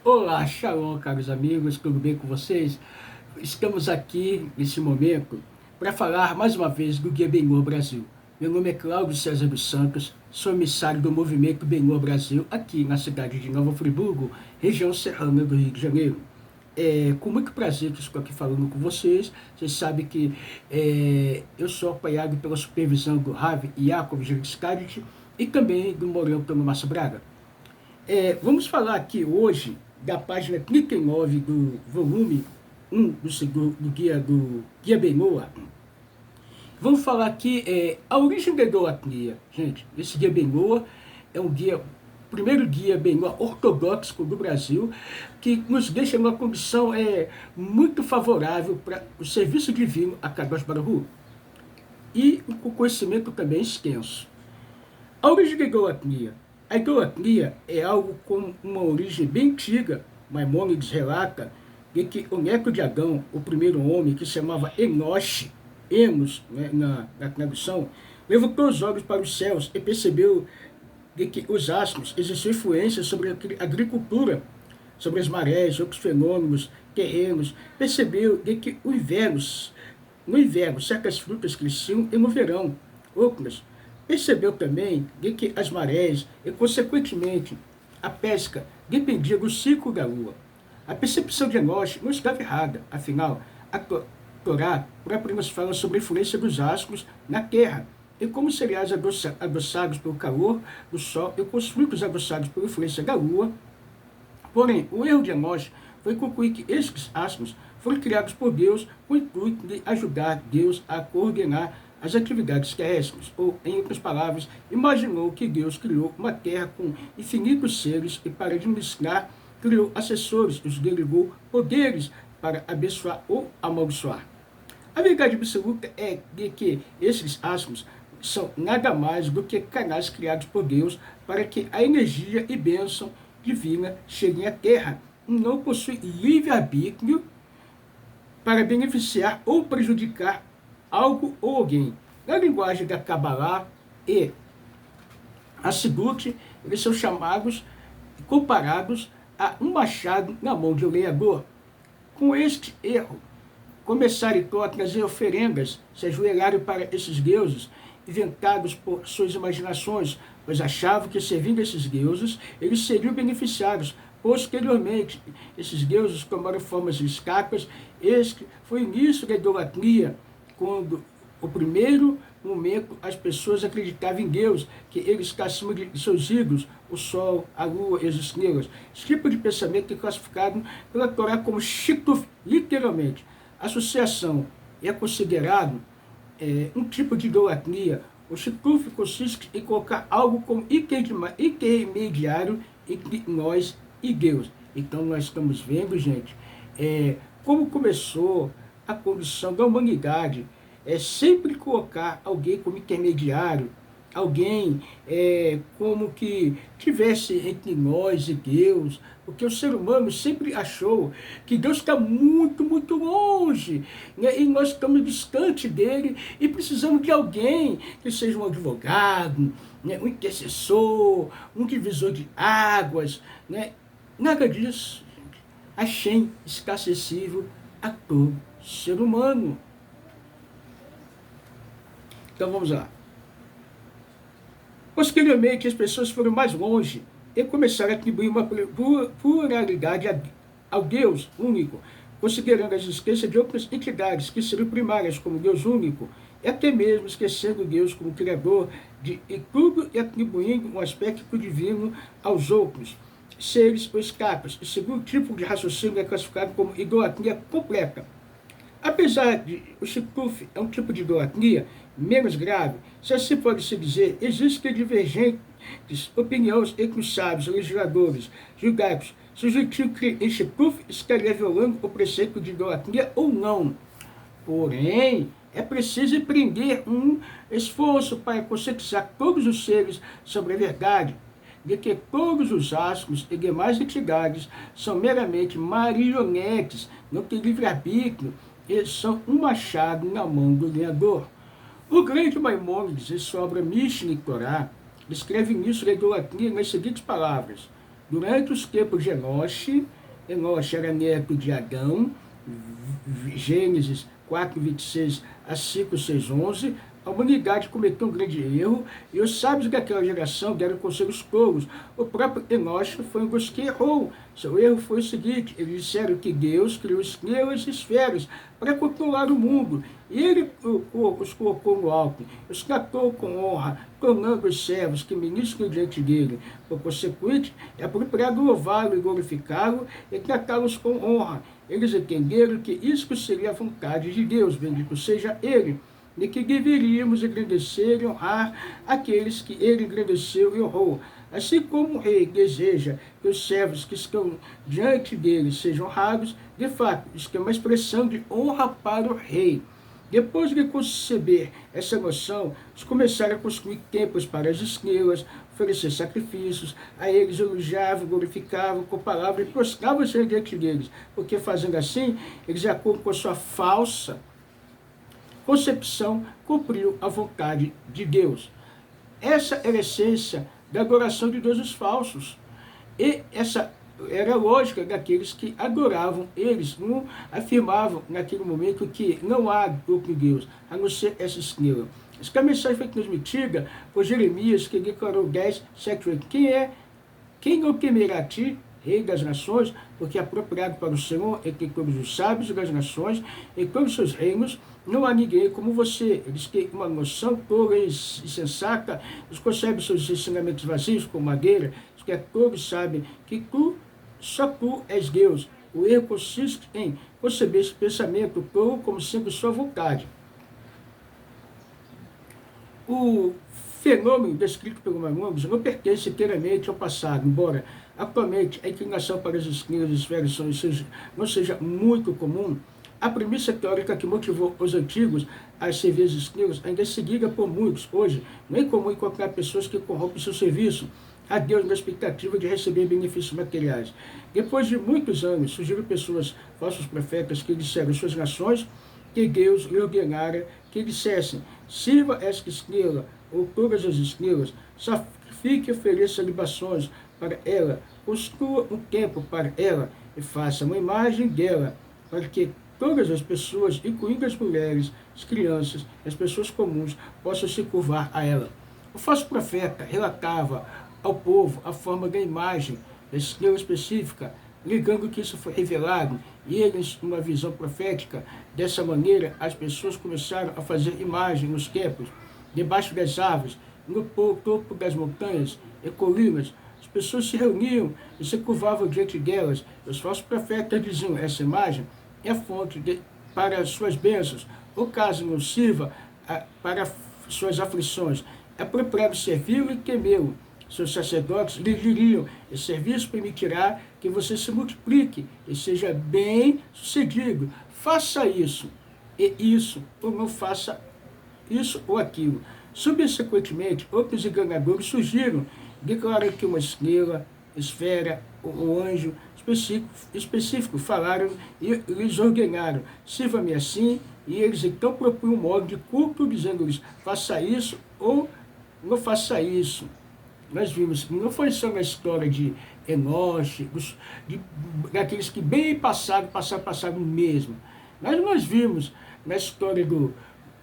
Olá, shalom, caros amigos, tudo bem com vocês? Estamos aqui, nesse momento, para falar mais uma vez do Guia Benhur Brasil. Meu nome é Cláudio César dos Santos, sou emissário do Movimento Benhur Brasil, aqui na cidade de Nova Friburgo, região serrana do Rio de Janeiro. Com muito prazer que estou aqui falando com vocês. Vocês sabem que eu sou apoiado pela supervisão do Rav Yaakov Jeriskalit e também do Morel Tono Massa Braga. Vamos falar aqui hoje da página 39 do volume 1 do Guia Benhur. Vamos falar aqui a origem da idolatria. Gente, esse Guia Benhur é um guia, primeiro guia Benhur ortodoxo do Brasil, que nos deixa numa condição muito favorável para o serviço divino a Kadosh Baruch Hu, e com conhecimento também extenso. A origem da idolatria. A idolatria é algo com uma origem bem antiga. Maimônides relata que o neto de Adão, o primeiro homem, que se chamava Enosh, Enos, né, na tradução, levantou os olhos para os céus e percebeu que os astros exerciam influência sobre a agricultura, sobre as marés, outros fenômenos terrenos. Percebeu que no inverno certas frutas cresciam e no verão outras. Percebeu também que as marés e, consequentemente, a pesca dependia do ciclo da lua. A percepção de Enosh não estava errada, afinal, a Torá apenas fala sobre a influência dos astros na terra e como cereais adoçados pelo calor do sol e com os frutos adoçados pela influência da lua. Porém, o erro de Enosh foi concluir que esses astros foram criados por Deus com o intuito de ajudar Deus a coordenar as atividades terrestres, ou, em outras palavras, imaginou que Deus criou uma terra com infinitos seres e, para administrar, criou assessores, os delegou poderes para abençoar ou amaldiçoar. A verdade absoluta é de que esses astros são nada mais do que canais criados por Deus para que a energia e bênção divina cheguem à terra. Não possui livre-arbítrio para beneficiar ou prejudicar algo ou alguém. Na linguagem da Kabbalah e a Sidut, eles são chamados, comparados a um machado na mão de um lenhador. Com este erro, começaram então a trazer oferendas, se ajoelharam para esses deuses, inventados por suas imaginações, pois achavam que, servindo esses deuses, eles seriam beneficiados. Posteriormente, esses deuses tomaram formas de escapas. Este foi o início da idolatria, quando, o primeiro momento, as pessoas acreditavam em Deus, que ele está acima de seus ídolos, o sol, a lua e as estrelas. Esse tipo de pensamento é classificado pela Torá como shituf, literalmente. Associação é considerado um tipo de idolatria. O shituf consiste em colocar algo como intermediário entre nós e Deus. Então nós estamos vendo, gente, como começou a condição da humanidade, sempre colocar alguém como intermediário, alguém como que tivesse entre nós e Deus, porque o ser humano sempre achou que Deus está muito, muito longe, né? E nós estamos distante dele e precisamos de alguém que seja um advogado, né? Um intercessor, um divisor de águas, né? Nada disso. A Shem está acessível a todo ser humano. Então vamos lá. Posteriormente, as pessoas foram mais longe e começaram a atribuir uma pluralidade ao Deus único, considerando a existência de outras entidades que seriam primárias como Deus único, e até mesmo esquecendo Deus como Criador de tudo e atribuindo um aspecto divino aos outros seres ou escapas. O segundo tipo de raciocínio é classificado como idolatria completa. Apesar de o shituf é um tipo de idolatria menos grave, se assim pode se dizer, existem divergentes opiniões entre os sábios, legisladores judaicos, se o gentil que em shituf estaria violando o preceito de idolatria ou não. Porém, é preciso empreender um esforço para conscientizar todos os seres sobre a verdade de que todos os astros e demais entidades são meramente marionetes, não têm livre-arbítrio, e são um machado na mão do lenhador. O grande Maimônides, em sua obra Mishneh Torah, descreve o início da idolatria nas seguintes palavras: Durante os tempos de Enoche era neto de Adão, Gênesis 4:26 a 5:6-11, a humanidade cometeu um grande erro e os sábios daquela geração deram conselhos tolos. O próprio Enoche foi um dos que errou. Seu erro foi o seguinte: eles disseram que Deus criou estrelas e esferas para controlar o mundo. E ele os colocou no alto, os tratou com honra, tornando os servos que ministram diante dele. Por consequente, é apropriado louvá-lo e glorificá-lo e tratá-los com honra. Eles entenderam que isso seria a vontade de Deus, bendito seja ele, de que deveríamos engrandecer e honrar aqueles que ele engrandeceu e honrou. Assim como o rei deseja que os servos que estão diante dele sejam honrados, de fato, isso é uma expressão de honra para o rei. Depois de conceber essa noção, eles começaram a construir templos para as estrelas, oferecer sacrifícios, a eles elogiavam, glorificavam com palavras e prostravam-se diante deles, porque fazendo assim, eles, de acordo com a sua falsa concepção, cumpriu a vontade de Deus. Essa era a essência da adoração de deuses falsos. E essa era a lógica daqueles que adoravam. Eles não afirmavam naquele momento que não há outro Deus, a não ser essa estrela. Essa mensagem foi transmitida por Jeremias, que declarou 10:7-8. Quem não temerá a ti, Rei das nações, porque é apropriado para o Senhor entre todos os sábios das nações, em todos os seus reinos, não há ninguém como você. Eles têm uma noção tola e insensata, eles concebem seus ensinamentos vazios como madeira, que todos sabem que só tu és Deus. O erro consiste em conceber esse pensamento tolo como sendo sua vontade. O fenômeno descrito pelo Maimônides não pertence inteiramente ao passado, embora atualmente a inclinação para as estrelas e esferas não seja muito comum. A premissa teórica que motivou os antigos a servir as estrelas ainda é seguida por muitos. Hoje, não é comum encontrar pessoas que corrompem seu serviço a Deus na expectativa de receber benefícios materiais. Depois de muitos anos, surgiram pessoas, falsos profetas, que disseram às suas nações que Deus lhe ordenara que dissessem: sirva esta estrela, ou todas as estrelas, sacrifique e ofereça libações para ela, construa um templo para ela e faça uma imagem dela, para que todas as pessoas, incluindo as mulheres, as crianças, as pessoas comuns, possam se curvar a ela. O falso profeta relatava ao povo a forma da imagem, da estrela específica, ligando que isso foi revelado, e eles, numa visão profética. Dessa maneira, as pessoas começaram a fazer imagem nos templos, debaixo das árvores, no topo das montanhas e colinas. As pessoas se reuniam e se curvavam diante delas. Os falsos profetas diziam: essa imagem é a fonte para suas bênçãos, ou caso não sirva para suas aflições, é apropriado servi-lo e temê-lo. Seus sacerdotes lhe diriam: esse serviço permitirá que você se multiplique e seja bem sucedido. Faça isso e isso, ou não faça isso ou aquilo. Subsequentemente, outros enganadores surgiram, declararam que uma estrela, esfera, ou anjo específico falaram e lhes ordenaram: sirva-me assim. E eles então propunham um modo de culto, dizendo-lhes: faça isso ou não faça isso. Nós vimos, não foi só na história de Enoche, daqueles que bem passaram mesmo. Nós vimos na história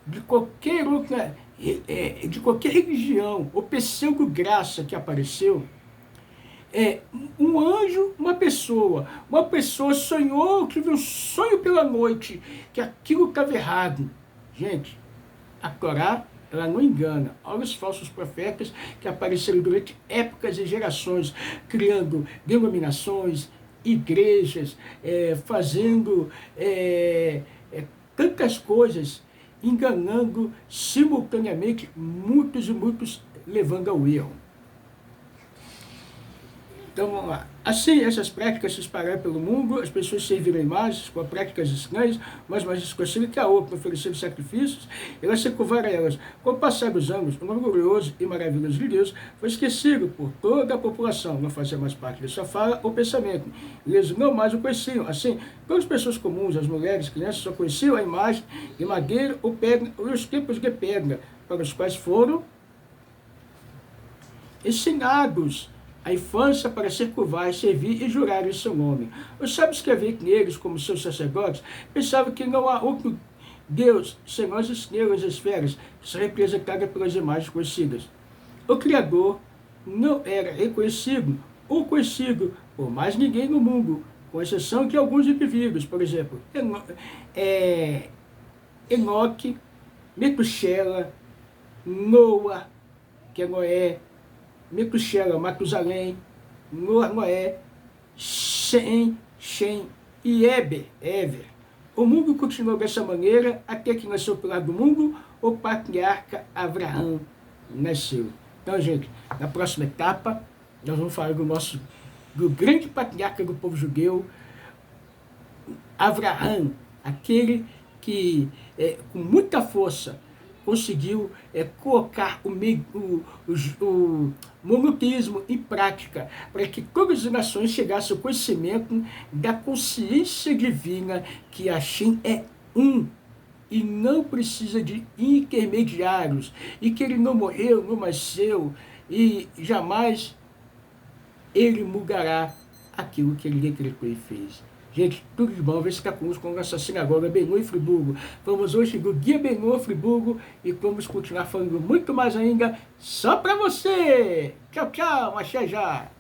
de qualquer outra, de qualquer religião ou pseudo-graça que apareceu, um anjo, uma pessoa sonhou, teve um sonho pela noite, que aquilo estava errado. Gente, a Torá, ela não engana. Olha os falsos profetas que apareceram durante épocas e gerações, criando denominações, igrejas, fazendo tantas coisas, enganando simultaneamente muitos e muitos, levando ao erro. Então vamos lá. Assim, essas práticas se espalharam pelo mundo, as pessoas serviram imagens com práticas estranhas, mas mais escocidas que a outra, oferecendo sacrifícios, elas se curvaram a elas. Com o passar dos anos, o nome glorioso e maravilhoso de Deus foi esquecido por toda a população, não fazia mais parte de sua fala ou pensamento. Eles não mais o conheciam. Assim, todas as pessoas comuns, as mulheres, crianças, só conheciam a imagem de madeira ou pedra, ou os tipos de pedra, para os quais foram ensinados a infância para se curvar, servir e jurar em seu nome. Os sábios que havia neles, como seus sacerdotes, pensavam que não há outro Deus, senão as estrelas e esferas, que são representadas pelas imagens conhecidas. O Criador não era reconhecido ou conhecido por mais ninguém no mundo, com exceção de alguns indivíduos, por exemplo, Enoque, Metusela, Noa, que é Noé, Metusela, Matusalém, Noé, Shem e Eber. O mundo continuou dessa maneira até que nasceu pelo lado do mundo o patriarca Abraão nasceu. Então, gente, na próxima etapa, nós vamos falar do grande patriarca do povo judeu, Abraão, aquele que, com muita força, conseguiu colocar o monoteísmo em prática, para que todas as nações chegassem ao conhecimento da consciência divina, que Hashem é um, e não precisa de intermediários, e que ele não morreu, não nasceu, e jamais ele mudará aquilo que ele decretou e fez. Gente, tudo de bom, vem ficar conosco com a nossa sinagoga Benô em Friburgo. Vamos hoje do Guia Benô Friburgo e vamos continuar falando muito mais ainda só para você. Tchau, tchau, até já.